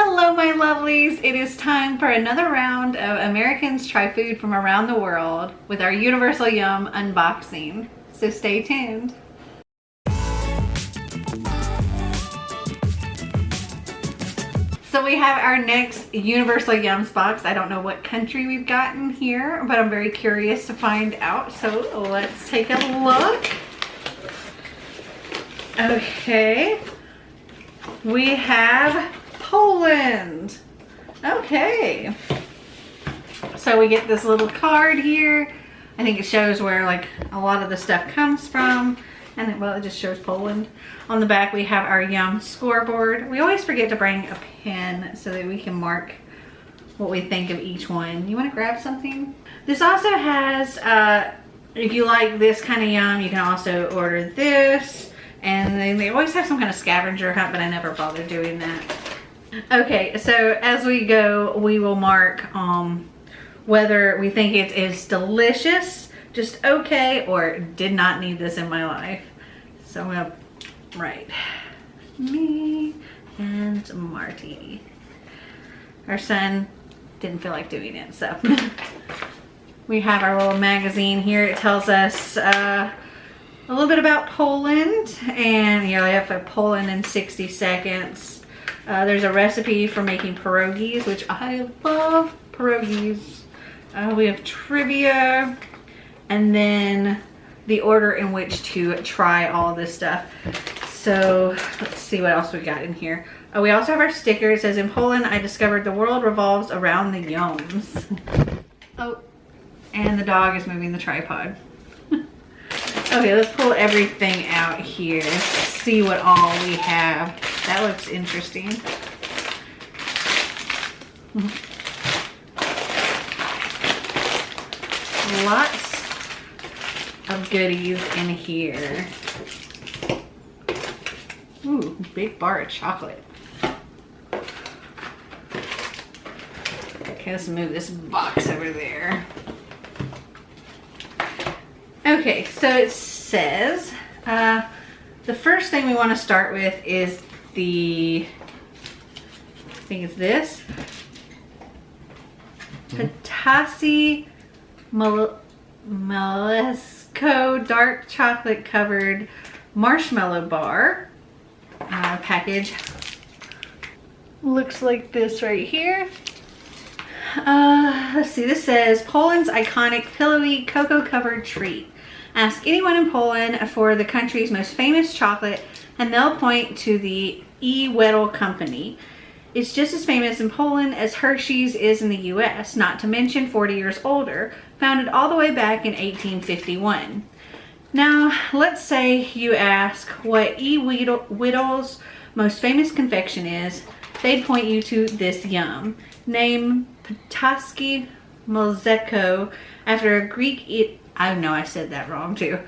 Hello my lovelies, it is time for another round of Americans Try Food from Around the World with our Universal Yum unboxing. So stay tuned. So we have our next Universal Yums box. I don't know what country we've gotten here, but I'm very curious to find out. So let's take a look. Okay, we have Poland. Okay, so we get this little card here. I think it shows where like a lot of the stuff comes from, and it just shows Poland. On the back we have our Yum scoreboard. We always forget to bring a pen so that we can mark what we think of each one. You want to grab something? This also has if you like this kind of yum, you can also order this, and they always have some kind of scavenger hunt, but I never bother doing that. Okay, so as we go, we will mark whether we think it is delicious, just okay, or did not need this in my life. So I'm gonna write me and Marty. Our son didn't feel like doing it, so. We have our little magazine here. It tells us a little bit about Poland, and you have for Poland in 60 seconds. There's a recipe for making pierogies, which I love pierogies. We have trivia, and then the order in which to try all this stuff. So let's see what else we got in here. We also have our sticker. It says, in Poland, I discovered the world revolves around the yums. Oh, and the dog is moving the tripod. Okay, let's pull everything out here. See what all we have. That looks interesting. Lots of goodies in here. Ooh, big bar of chocolate. Okay, let's move this box over there. Okay, so it says, the first thing we want to start with is I think it's this. Patasi Malesko dark chocolate covered marshmallow bar. Package looks like this right here. Let's see, this says Poland's iconic pillowy cocoa covered treat. Ask anyone in Poland for the country's most famous chocolate and they'll point to the Wedel company. It's just as famous in Poland as Hershey's is in the US, not to mention 40 years older, founded all the way back in 1851. Now, let's say you ask what Wedel's most famous confection is, they'd point you to this yum. Name Ptaski Mleczko after a Greek, I know I said that wrong too.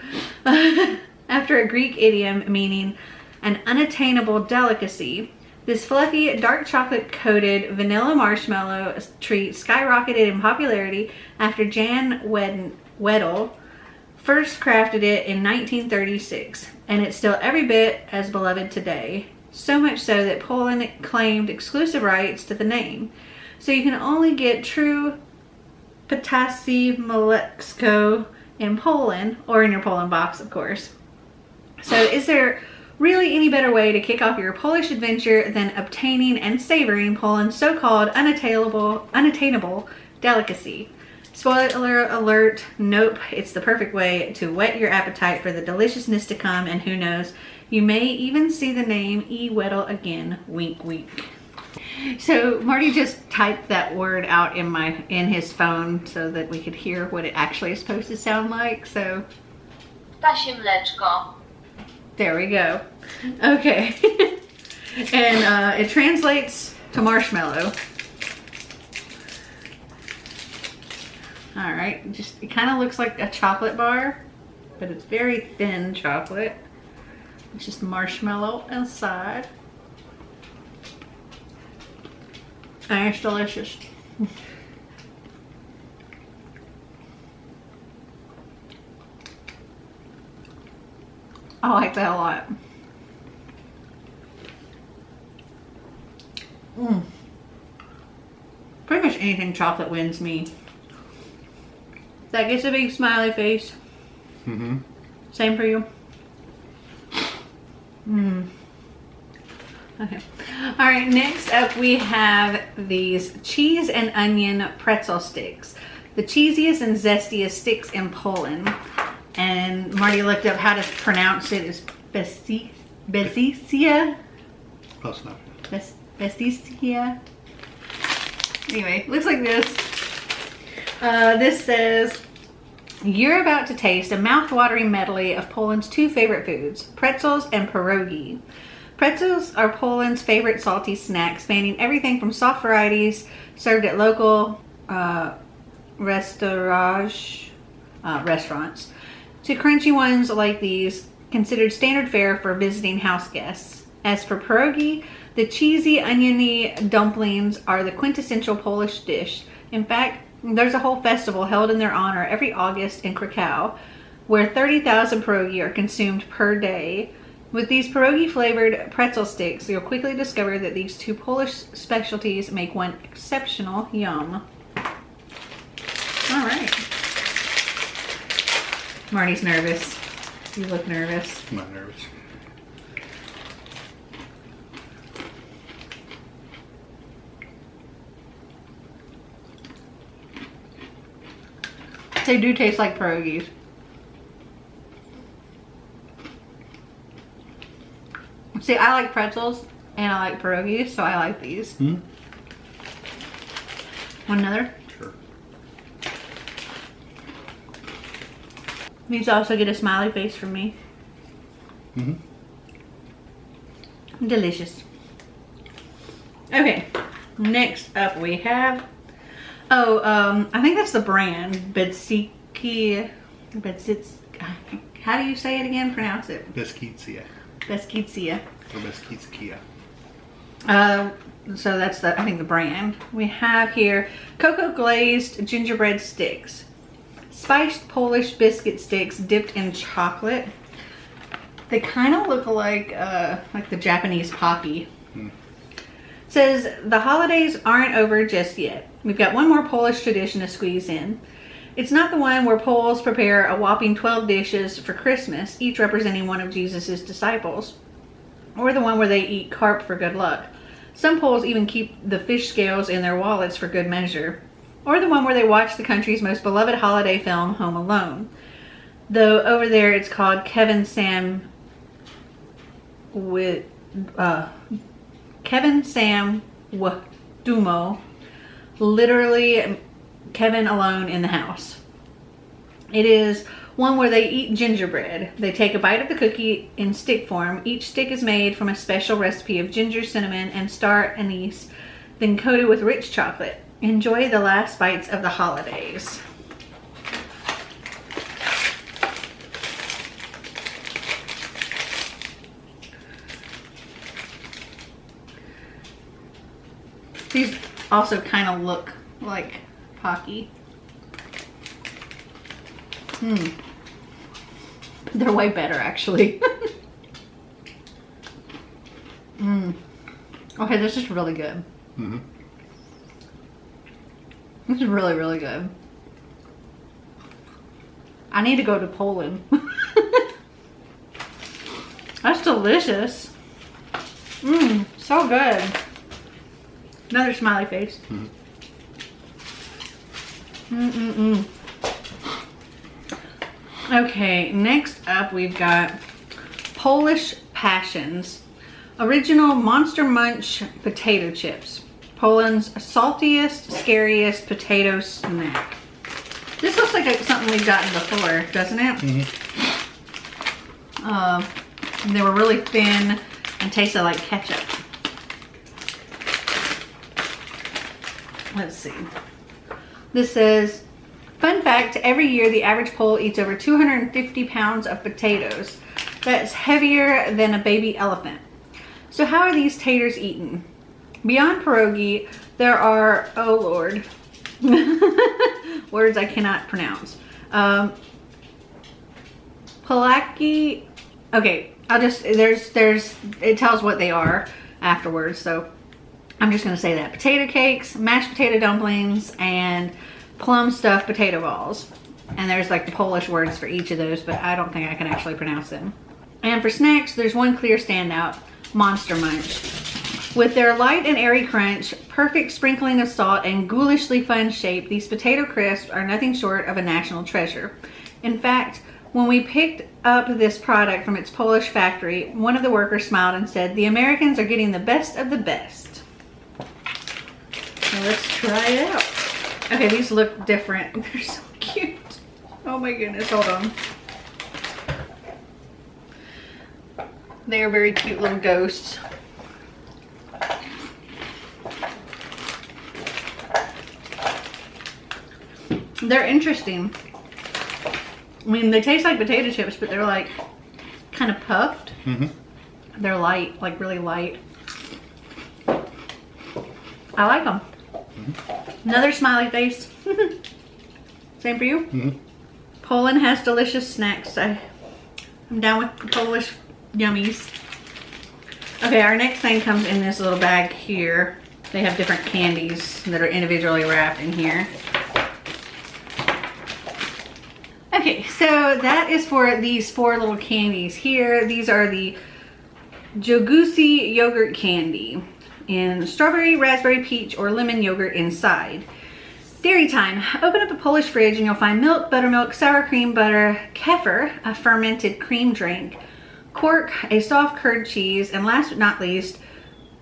After a Greek idiom meaning an unattainable delicacy. This fluffy, dark chocolate coated vanilla marshmallow treat skyrocketed in popularity after Jan Wedel first crafted it in 1936, and it's still every bit as beloved today. So much so that Poland claimed exclusive rights to the name. So you can only get true Ptaski Mleczko in Poland, or in your Poland box, of course. So is there really any better way to kick off your Polish adventure than obtaining and savoring Poland's so-called unattainable delicacy? Spoiler alert, nope, it's the perfect way to whet your appetite for the deliciousness to come, and who knows, you may even see the name Wedel again, wink wink. So Marty just typed that word out in his phone so that we could hear what it actually is supposed to sound like, so. Ptasie mleczko. There we go. Okay. And it translates to marshmallow. All right, it kind of looks like a chocolate bar, but it's very thin chocolate. It's just marshmallow inside. And it's delicious. I like that a lot. anything chocolate wins me. That gets a big smiley face. Mm-hmm. Same for you? Okay. All right, next up we have these cheese and onion pretzel sticks. The cheesiest and zestiest sticks in Poland. And Marty looked up how to pronounce it. It's Besicia. Close enough. Besicia. Anyway, looks like this. This says, you're about to taste a mouth-watering medley of Poland's two favorite foods, pretzels and pierogi. Pretzels are Poland's favorite salty snack, spanning everything from soft varieties served at local restaurants to crunchy ones like these, considered standard fare for visiting house guests. As for pierogi, the cheesy, oniony dumplings are the quintessential Polish dish. In fact, there's a whole festival held in their honor every August in Krakow, where 30,000 pierogi are consumed per day. With these pierogi-flavored pretzel sticks, you'll quickly discover that these two Polish specialties make one exceptional yum. All right. Marty's nervous. You look nervous. I'm not nervous. They do taste like pierogies. See, I like pretzels and I like pierogies, so I like these. Hmm? Want another? Sure. These also get a smiley face from me. Mm-hmm. Delicious. Okay, next up we have, I think that's the brand, Bedzicki, how do you say it again? Pronounce it. Beskidsia. Beskidsia. Or Beskidsia. So that's I think the brand. We have here cocoa glazed gingerbread sticks, spiced Polish biscuit sticks dipped in chocolate. They kind of look like the Japanese pocky. Says the holidays aren't over just yet. We've got one more Polish tradition to squeeze in. It's not the one where Poles prepare a whopping 12 dishes for Christmas, each representing one of Jesus's disciples, or the one where they eat carp for good luck. Some Poles even keep the fish scales in their wallets for good measure, or the one where they watch the country's most beloved holiday film, Home Alone. Though over there it's called Kevin Sam Dumo, literally Kevin alone in the house. It is one where they eat gingerbread. They take a bite of the cookie in stick form. Each stick is made from a special recipe of ginger, cinnamon, and star anise, then coated with rich chocolate. Enjoy the last bites of the holidays. These also kind of look like Pocky. They're way better, actually. Okay, this is really good. Mm-hmm. This is really, really good. I need to go to Poland. That's delicious. So good. Another smiley face. Okay, next up we've got Polish Passions. Original Monster Munch potato chips. Poland's saltiest, scariest potato snack. This looks like something we've gotten before, doesn't it? They were really thin and tasted like ketchup. Let's see. This says, fun fact, every year the average Pole eats over 250 pounds of potatoes. That's heavier than a baby elephant. So how are these taters eaten? Beyond pierogi, there are, oh Lord, words I cannot pronounce. Polaki, okay, it tells what they are afterwards, so. I'm just gonna say that. Potato cakes, mashed potato dumplings, and plum stuffed potato balls. And there's like the Polish words for each of those, but I don't think I can actually pronounce them. And for snacks, there's one clear standout, Monster Munch. With their light and airy crunch, perfect sprinkling of salt, and ghoulishly fun shape, these potato crisps are nothing short of a national treasure. In fact, when we picked up this product from its Polish factory, one of the workers smiled and said, "The Americans are getting the best of the best." Now let's try it out. Okay, these look different. They're so cute. Oh my goodness, hold on. They are very cute little ghosts. They're interesting. I mean, they taste like potato chips, but they're like kind of puffed. Mm-hmm. They're light, like really light. I like them. Mm-hmm. Another smiley face. Same for you? Mm-hmm. Poland has delicious snacks. I'm down with the Polish yummies. Okay, our next thing comes in this little bag here. They have different candies that are individually wrapped in here. Okay, so that is for these 4 little candies here. These are the Jogusi yogurt candy in strawberry, raspberry, peach, or lemon yogurt inside. Dairy time. Open up a Polish fridge and you'll find milk, buttermilk, sour cream, butter, kefir, a fermented cream drink, cork, a soft curd cheese, and last but not least,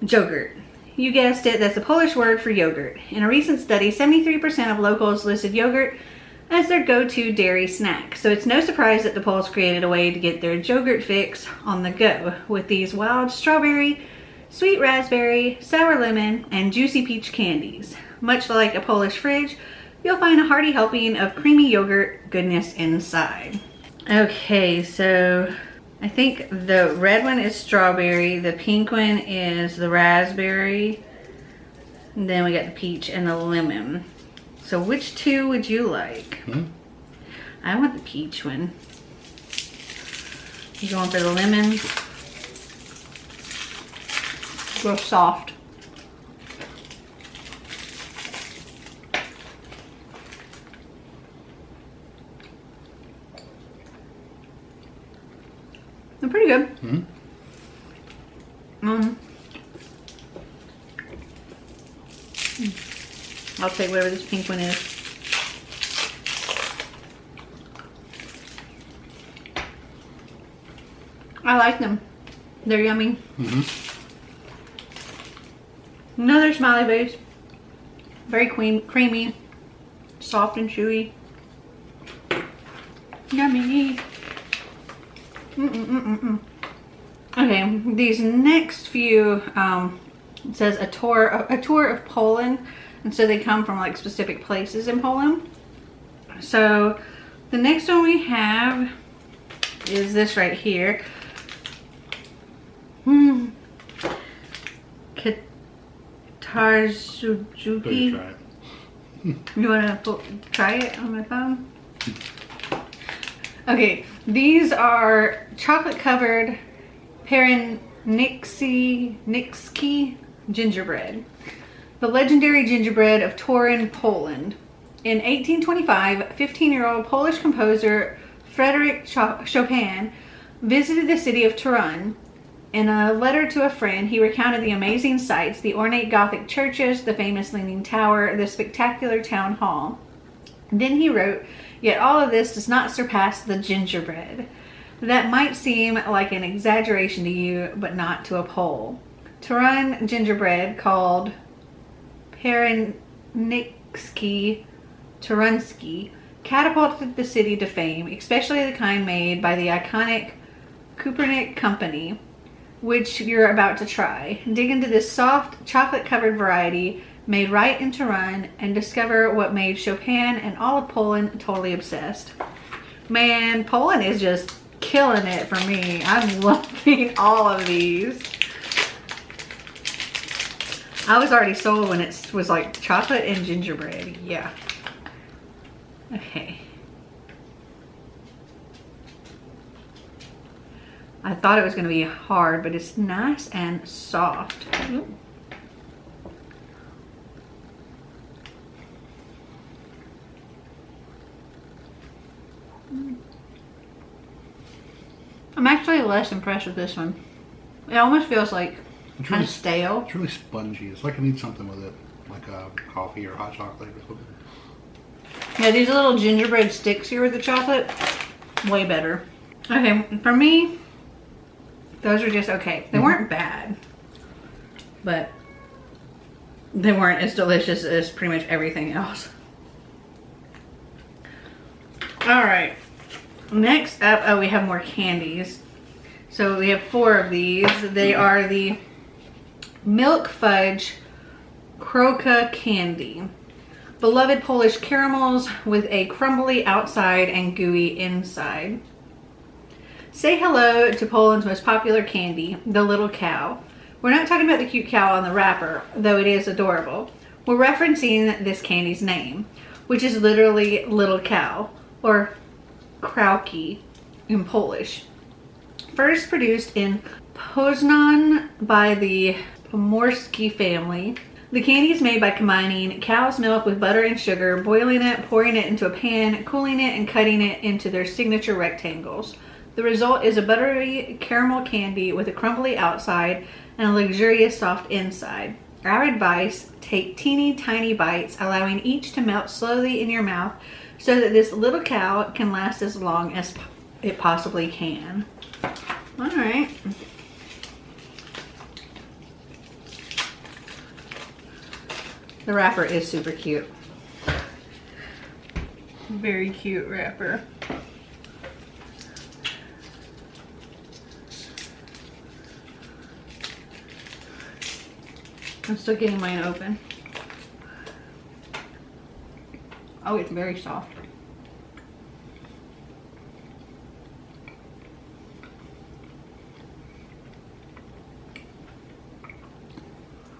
yogurt. You guessed it, that's the Polish word for yogurt. In a recent study, 73% of locals listed yogurt as their go-to dairy snack. So it's no surprise that the Poles created a way to get their yogurt fix on the go with these wild strawberry, sweet raspberry, sour lemon, and juicy peach candies. Much like a Polish fridge, you'll find a hearty helping of creamy yogurt goodness inside. Okay, so I think the red one is strawberry, the pink one is the raspberry, and then we got the peach and the lemon. So which 2 would you like? Mm-hmm. I want the peach one. You going for the lemon? Real soft. They're pretty good. Mm-hmm. I'll take whatever this pink one is. I like them. They're yummy. Mm-hmm. Another smiley face. Very creamy, soft and chewy. Yummy. Okay, these next few, it says a tour of Poland, and so they come from like specific places in Poland. So the next one we have is this right here. Katarzuki. Try it. You want to try it on my phone? Okay, these are chocolate covered Nixki gingerbread. The legendary gingerbread of Toruń, Poland. In 1825, 15-year-old Polish composer Frédéric Chopin visited the city of Toruń. In a letter to a friend, he recounted the amazing sights, the ornate Gothic churches, the famous Leaning Tower, the spectacular town hall. Then he wrote, "Yet all of this does not surpass the gingerbread." That might seem like an exaggeration to you, but not to a Pole. Toruń gingerbread, called Pierniczki Toruński, catapulted the city to fame, especially the kind made by the iconic Kupernik Company, which you're about to try. Dig into this soft, chocolate-covered variety made right in Toruń and discover what made Chopin and all of Poland totally obsessed. Man, Poland is just killing it for me. I'm loving all of these. I was already sold when it was like chocolate and gingerbread. Yeah. Okay. I thought it was going to be hard, but it's nice and soft. Ooh. I'm actually less impressed with this one. It almost feels like It's kind really, of stale. it's really spongy. It's like I need something with it, like coffee or hot chocolate or something. Yeah, these little gingerbread sticks here with the chocolate, way better. Okay, for me, those are just okay. They weren't bad, but they weren't as delicious as pretty much everything else. All right, next up, oh, we have more candies. So we have 4 of these. They are the Milk Fudge Kroka Candy. Beloved Polish caramels with a crumbly outside and gooey inside. Say hello to Poland's most popular candy, the little cow. We're not talking about the cute cow on the wrapper, though it is adorable. We're referencing this candy's name, which is literally little cow, or krauki in Polish. First produced in Poznan by the Pomorski family, the candy is made by combining cow's milk with butter and sugar, boiling it, pouring it into a pan, cooling it, and cutting it into their signature rectangles. The result is a buttery caramel candy with a crumbly outside and a luxurious soft inside. Our advice, take teeny tiny bites, allowing each to melt slowly in your mouth so that this little cow can last as long as it possibly can. All right. The wrapper is super cute. Very cute wrapper. I'm still getting mine open. Oh, it's very soft.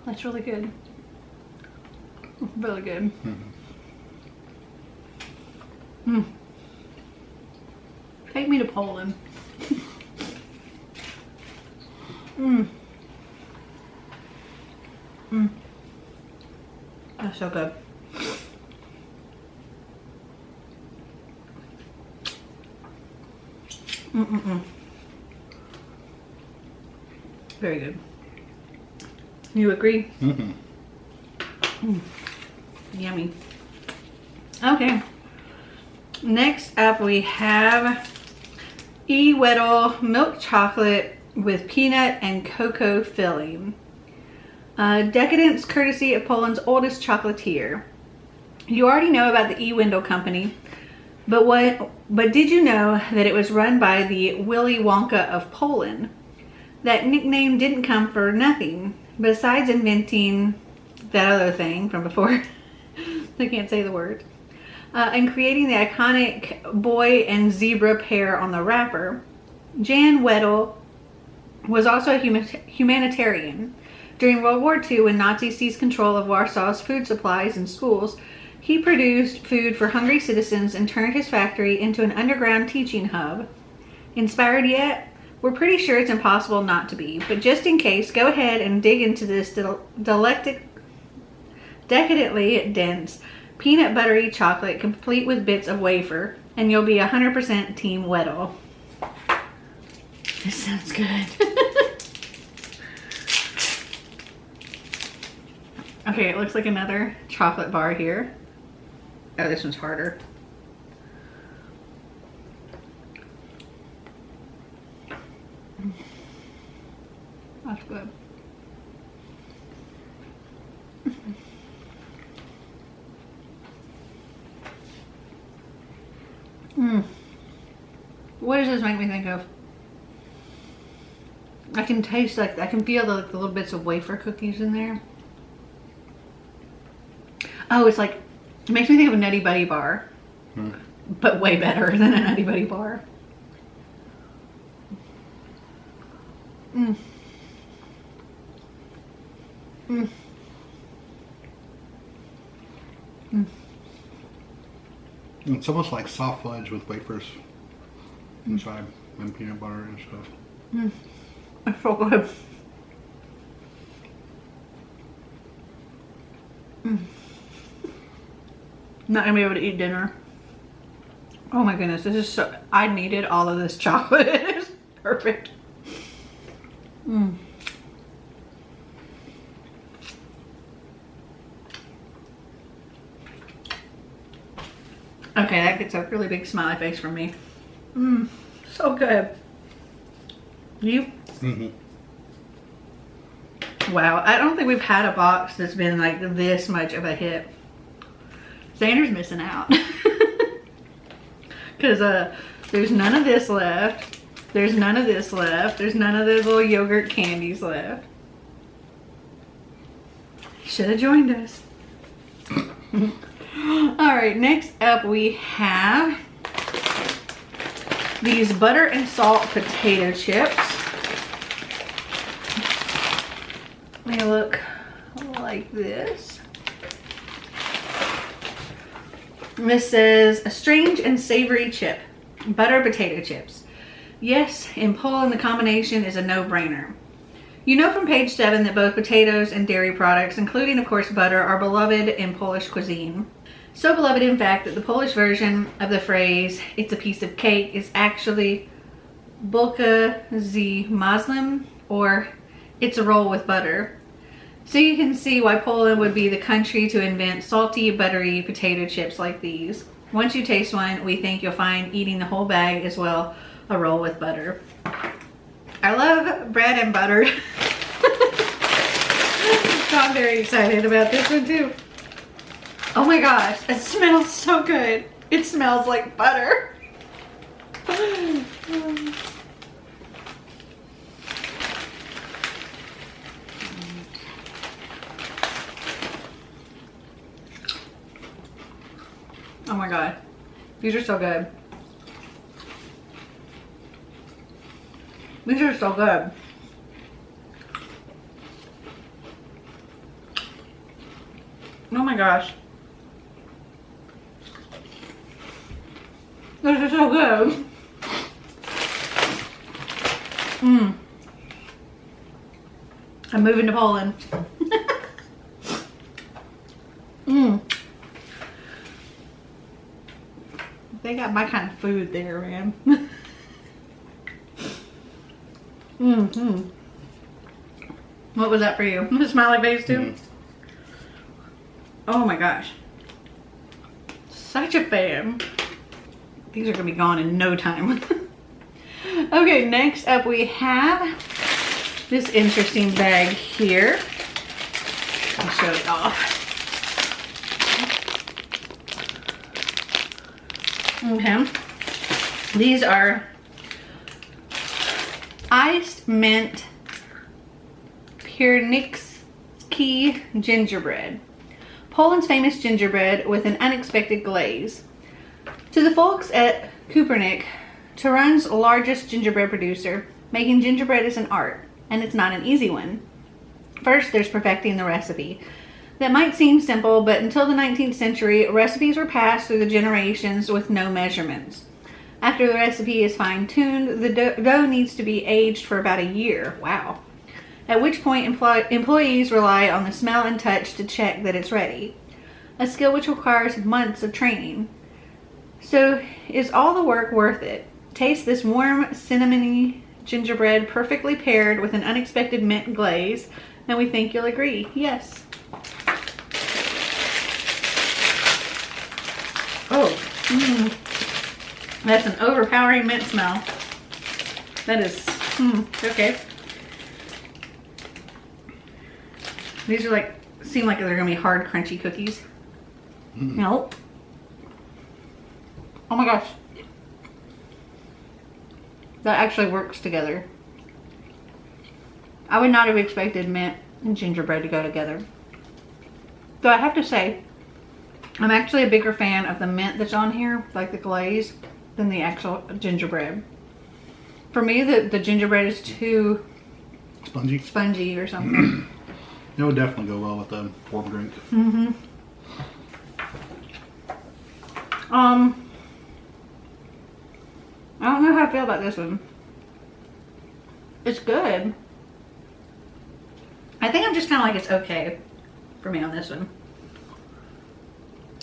That's really good. Really good. Take me to Poland. That's so good. Very good. You agree? Yummy. Okay. Next up we have E-Weddle milk chocolate with peanut and cocoa filling. Decadence courtesy of Poland's oldest chocolatier. You already know about the E-Wendel company, but did you know that it was run by the Willy Wonka of Poland? That nickname didn't come for nothing. Besides inventing that other thing from before, I can't say the word, and creating the iconic boy and zebra pair on the wrapper, Jan Weddel was also a humanitarian. During World War II, when Nazis seized control of Warsaw's food supplies and schools, he produced food for hungry citizens and turned his factory into an underground teaching hub. Inspired yet? We're pretty sure it's impossible not to be, but just in case, go ahead and dig into this decadently dense, peanut buttery chocolate complete with bits of wafer, and you'll be 100% Team Weddle. This sounds good. Okay, it looks like another chocolate bar here. Oh, this one's harder. That's good. What does this make me think of? I can taste, like, I can feel the little bits of wafer cookies in there. Oh, it's like, it makes me think of a Nutty Buddy bar, but way better than a Nutty Buddy bar. It's almost like soft fudge with wafers inside and peanut butter and stuff. It's so good. Not gonna be able to eat dinner. Oh my goodness, this is so, I needed all of this chocolate. Perfect. Mm. Okay, that gets a really big smiley face from me. Mmm, so good. You? Mm-hmm. Wow, I don't think we've had a box that's been like this much of a hit. Xander's missing out. Because there's none of this left. There's none of this left. There's none of those little yogurt candies left. Should have joined us. Alright, next up we have these butter and salt potato chips. They look like this. This says a strange and savory chip, butter potato chips. Yes, in Poland the combination is a no-brainer. You know from page 7 that both potatoes and dairy products, including of course butter, are beloved in Polish cuisine. So beloved in fact that the Polish version of the phrase, it's a piece of cake, is actually bułka z masłem, or it's a roll with butter. So you can see why Poland would be the country to invent salty, buttery potato chips like these. Once you taste one, we think you'll find eating the whole bag as well a roll with butter. I love bread and butter. So I'm very excited about this one too. Oh my gosh, it smells so good. It smells like butter. Oh my god, these are so good. These are so good. Oh my gosh. These are so good. Mmm. I'm moving to Poland. Mmm. They got my kind of food there, man. Mm-hmm. What was that for you? Smiley face too? Mm. Oh my gosh. Such a fan. These are gonna be gone in no time. Okay, next up we have this interesting bag here. I'll show it off. Okay. These are iced mint pierniczki gingerbread. Poland's famous gingerbread with an unexpected glaze. To the folks at Kupernik, Turin's largest gingerbread producer, making gingerbread is an art, and it's not an easy one. First, there's perfecting the recipe. That might seem simple, but until the 19th century, recipes were passed through the generations with no measurements. After the recipe is fine-tuned, the dough needs to be aged for about a year. Wow. At which point employees rely on the smell and touch to check that it's ready. A skill which requires months of training. So, is all the work worth it? Taste this warm, cinnamony gingerbread perfectly paired with an unexpected mint glaze, and we think you'll agree. Yes. Oh, that's an overpowering mint smell. That is, okay. These are like, seem like they're gonna be hard, crunchy cookies. Nope. Oh my gosh. That actually works together. I would not have expected mint and gingerbread to go together. Though I have to say, I'm actually a bigger fan of the mint that's on here, like the glaze, than the actual gingerbread. For me, the gingerbread is too spongy or something. It would definitely go well with a warm drink. Mm-hmm. I don't know how I feel about this one. It's good. I think I'm just kind of like it's okay for me on this one.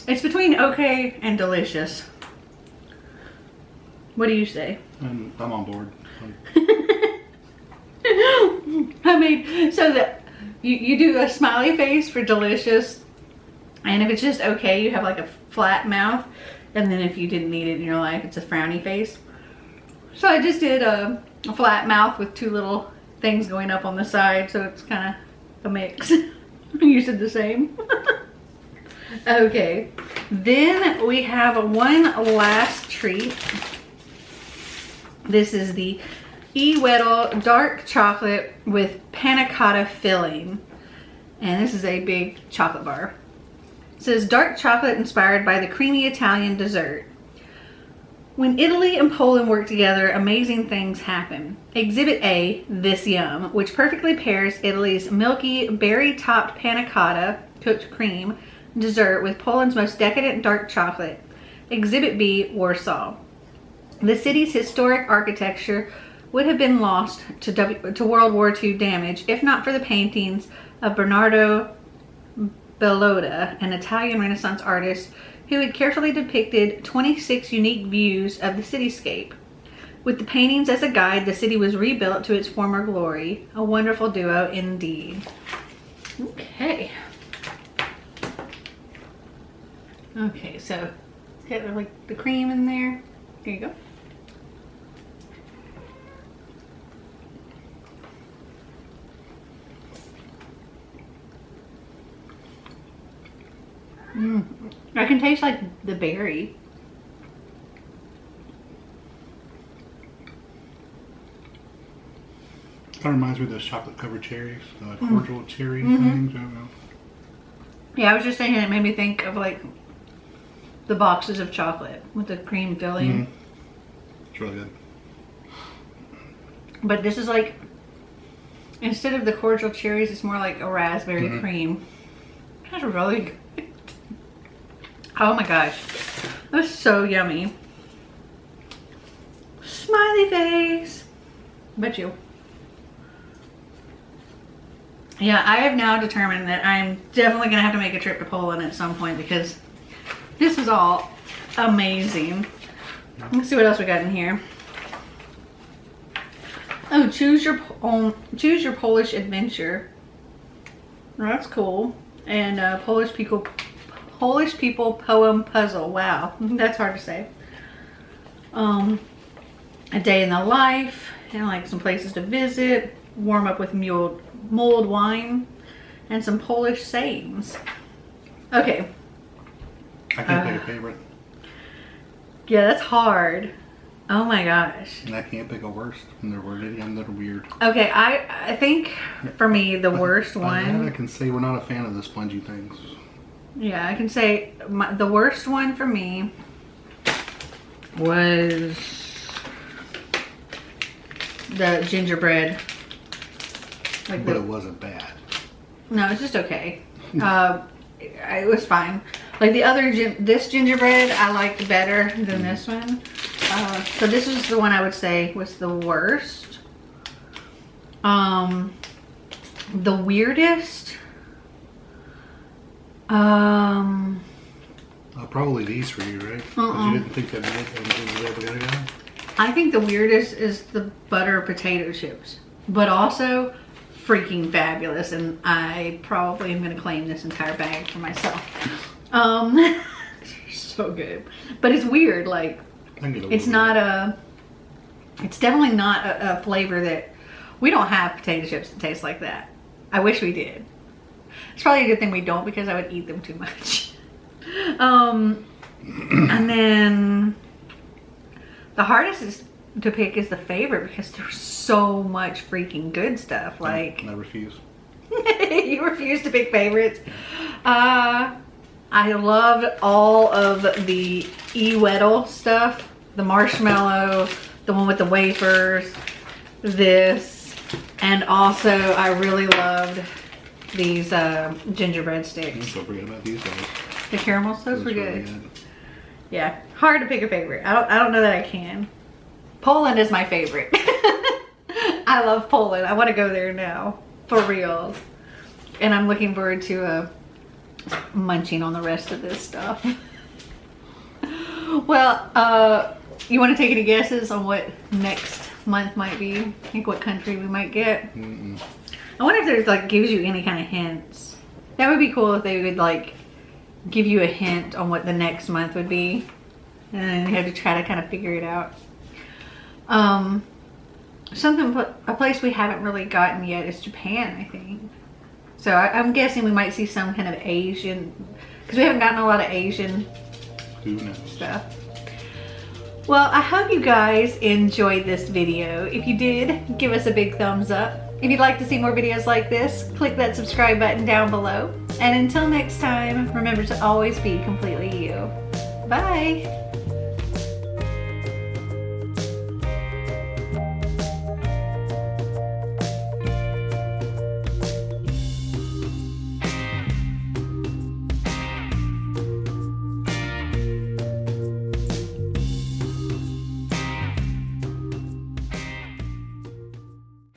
It's between okay and delicious. What do you say? I'm on board. I mean, so that you do a smiley face for delicious, and if it's just okay, you have like a flat mouth, and then if you didn't need it in your life, it's a frowny face. So I just did a flat mouth with two little things going up on the side, so it's kind of a mix. You said the same. Okay, then we have one last treat. This is the E-Weddle dark chocolate with panna cotta filling, and this is a big chocolate bar. It says dark chocolate inspired by the creamy Italian dessert. When Italy and Poland work together, amazing things happen. Exhibit A, this yum, which perfectly pairs Italy's milky berry-topped panna cotta, cooked cream, dessert with Poland's most decadent dark chocolate. Exhibit B, Warsaw. The city's historic architecture would have been lost to World War II damage if not for the paintings of Bernardo Bellotta, an Italian Renaissance artist who had carefully depicted 26 unique views of the cityscape. With the paintings as a guide, the city was rebuilt to its former glory. A wonderful duo indeed. Okay. Okay, so get like the cream in there. There you go. I can taste like the berry. Kind of reminds me of those chocolate covered cherries, like cordial cherry things. I don't know. Yeah, I was just thinking it made me think of like the boxes of chocolate with the cream filling. It's really good. But this is like, instead of the cordial cherries, it's more like a raspberry cream. That's really good. Oh my gosh, that's so yummy. Smiley face. Bet you. Yeah, I have now determined that I'm definitely gonna have to make a trip to Poland at some point because this is all amazing. Let's see what else we got in here. Oh, choose your Polish adventure. Oh, that's cool. And Polish people poem puzzle. Wow, that's hard to say. A day in the life, and like some places to visit, warm up with mulled wine, and some Polish sayings. Okay. I can't pick a favorite. Yeah, that's hard. Oh my gosh. And I can't pick a worst when they're worded. I'm that weird. Okay, I think for me the worst one. I can say we're not a fan of the spongy things. Yeah, I can say the worst one for me was the gingerbread. Like but it wasn't bad. No, it's just okay. It was fine. Like the other, this gingerbread I liked better than this one. So this was the one I would say was the worst. The weirdest. Probably these for you, right? Because you didn't think that gingerbread guy? I think the weirdest is the butter potato chips, but also freaking fabulous, and I probably am going to claim this entire bag for myself. So good, but it's weird. Like it's not it's definitely not a flavor that we don't have potato chips that taste like that. I wish we did. It's probably a good thing we don't because I would eat them too much. And then the hardest is to pick is the favorite because there's so much freaking good stuff. Like I refuse. You refuse to pick favorites. I loved all of the E-Weddle stuff. The marshmallow, the one with the wafers, this, and also I really loved these gingerbread sticks. Don't forget about these guys. The caramel stuff were Really good. Yeah, hard to pick a favorite. I don't know that I can. Poland is my favorite. I love Poland. I want to go there now, for real. And I'm looking forward to munching on the rest of this stuff. Well, you want to take any guesses on what next month might be? Think what country we might get? I wonder if there's like gives you any kind of hints. That would be cool if they would like give you a hint on what the next month would be. And then you have to try to kind of figure it out. A place we haven't really gotten yet is Japan, I think. So I'm guessing we might see some kind of Asian, because we haven't gotten a lot of Asian stuff. Well, I hope you guys enjoyed this video. If you did, give us a big thumbs up. If you'd like to see more videos like this, click that subscribe button down below. And until next time, remember to always be completely you. Bye.